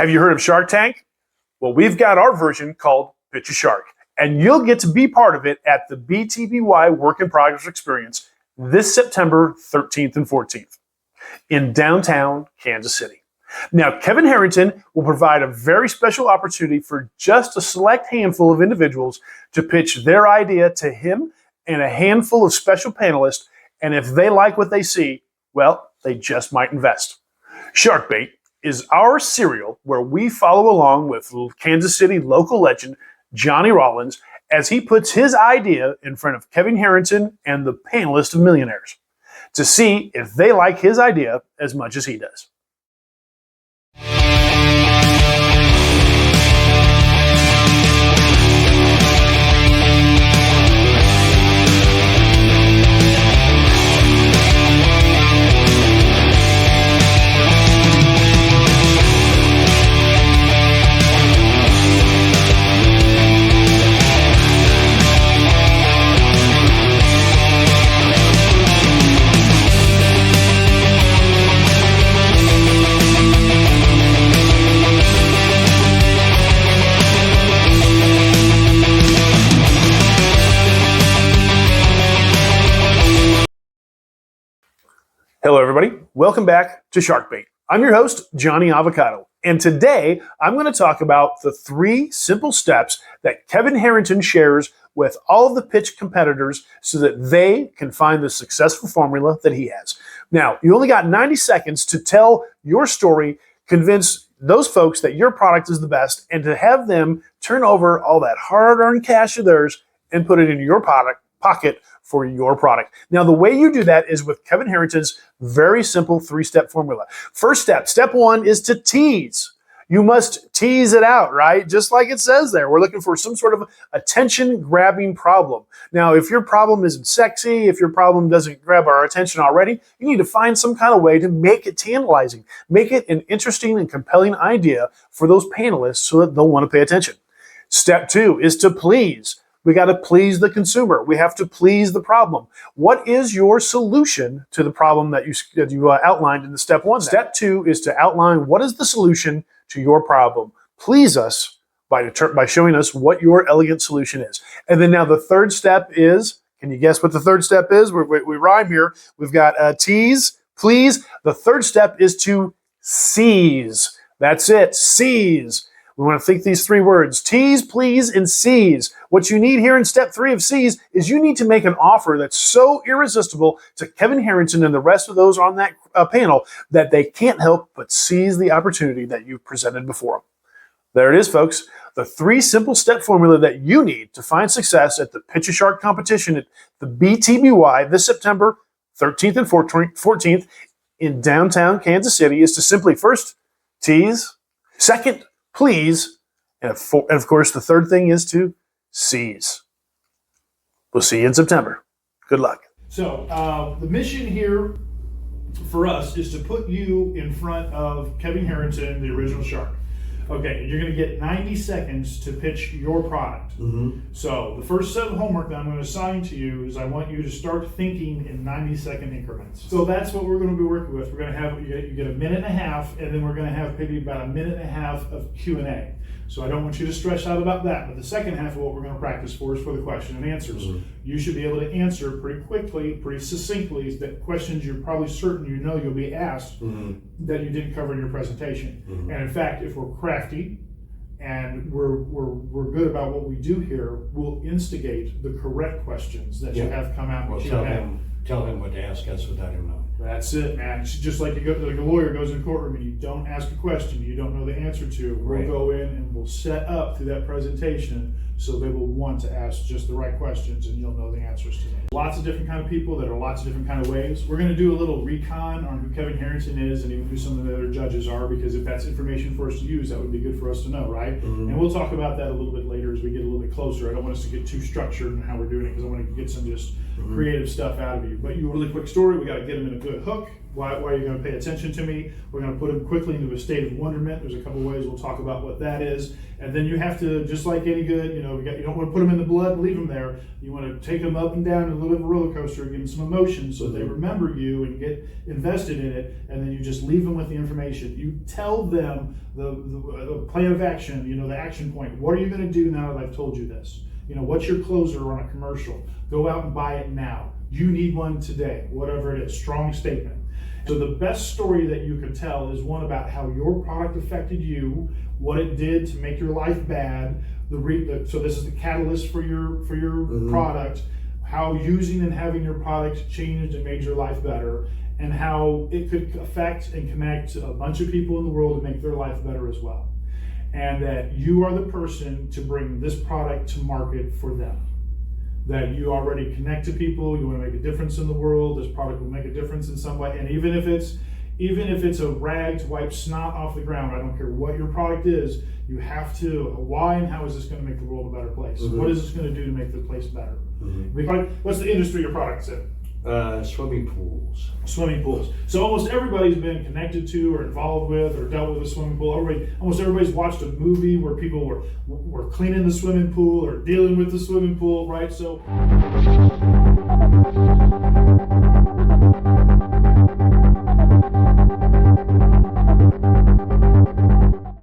Have you heard of Shark Tank? Well, we've got our version called Pitch a Shark, and you'll get to be part of it at the BTBY Work in Progress Experience this September 13th and 14th in downtown Kansas City. Now, Kevin Harrington will provide a very special opportunity for just a select handful of individuals to pitch their idea to him and a handful of special panelists, and if they like what they see, well, they just might invest. Shark Bait is our serial where we follow along with Kansas City local legend John Rowlands as he puts his idea in front of Kevin Harrington and the panelists of millionaires to see if they like his idea as much as he does. Hello, everybody. Welcome back to Shark Bait. I'm your host, John E Avocado, and today I'm going to talk about the 3 simple steps that Kevin Harrington shares with all of the pitch competitors so that they can find the successful formula that he has. Now, you only got 90 seconds to tell your story, convince those folks that your product is the best, and to have them turn over all that hard-earned cash of theirs and put it in your pocket for your product. Now, the way you do that is with Kevin Harrington's very simple 3-step formula. First step, step 1 is to tease. You must tease it out, right? Just like it says there. We're looking for some sort of attention-grabbing problem. Now, if your problem isn't sexy, if your problem doesn't grab our attention already, you need to find some kind of way to make it tantalizing. Make it an interesting and compelling idea for those panelists so that they'll want to pay attention. Step 2 is to please. We got to please the consumer. We have to please the problem. What is your solution to the problem that you outlined in the step 1? Step 2 is to outline what is the solution to your problem. Please us by showing us what your elegant solution is. And then now the third step is, can you guess what the third step is? We rhyme here. We've got tease, please. The third step is to seize. That's it, seize. We want to think these 3 words, tease, please, and seize. What you need here in step 3 of seize is you need to make an offer that's so irresistible to Kevin Harrington and the rest of those on that panel that they can't help but seize the opportunity that you've presented before them. There it is, folks. The 3 simple step formula that you need to find success at the Pitch a Shark competition at the BTBY this September 13th and 14th in downtown Kansas City is to simply first tease, second, please, and of course, the third thing is to seize. We'll see you in September. Good luck. So the mission here for us is to put you in front of Kevin Harrington, the original Shark. Okay, you're going to get 90 seconds to pitch your product. So the first set of homework that I'm going to assign to you is I want you to start thinking in 90-second increments. So that's what we're going to be working with. We're going to have, you get a minute and a half, and then we're going to have maybe about a minute and a half of Q&A. So I don't want you to stress out about that, but the second half of what we're going to practice for is for the question and answers. You should be able to answer pretty quickly, pretty succinctly, that questions you're probably certain you know you'll be asked that you didn't cover in your presentation. And in fact, if we're crafty and we're good about what we do here, we'll instigate the correct questions that you have come out with. Tell him what to ask us without him knowing. That's it, man. It's just like a lawyer goes in a courtroom and you don't ask a question you don't know the answer to. We'll go in and we'll set up through that presentation so they will want to ask just the right questions and you'll know the answers to them. Lots of different kind of people that are lots of different kind of ways. We're going to do a little recon on who Kevin Harrington is and even who some of the other judges are, because if that's information for us to use, that would be good for us to know, right? And we'll talk about that a little bit later as we get a little bit closer. I don't want us to get too structured in how we're doing it because I want to get some just creative stuff out of you. But you a really quick story, we got to get them in a good into a hook. Why are you going to pay attention to me? We're going to put them quickly into a state of wonderment. There's a couple ways we'll talk about what that is. And then you have to, just like any good, you don't want to put them in the blood and leave them there. You want to take them up and down a little bit of a roller coaster, give them some emotion so they remember you and get invested in it. And then you just leave them with the information. You tell them the plan of action, the action point. What are you going to do now that I've told you this? What's your closer on a commercial? Go out and buy it now. You need one today, whatever it is, strong statement. So the best story that you could tell is one about how your product affected you, what it did to make your life bad. So this is the catalyst for your product, how using and having your product changed and made your life better, and how it could affect and connect a bunch of people in the world and make their life better as well. And that you are the person to bring this product to market for them. That you already connect to people, you want to make a difference in the world, this product will make a difference in some way. And even if it's a rag to wipe snot off the ground, I don't care what your product is, you have to, why and how is this going to make the world a better place? What is this going to do to make the place better? What's the industry your product's in? Swimming pools. Swimming pools. So almost everybody's been connected to or involved with or dealt with a swimming pool. Almost everybody's watched a movie where people were cleaning the swimming pool or dealing with the swimming pool, right? So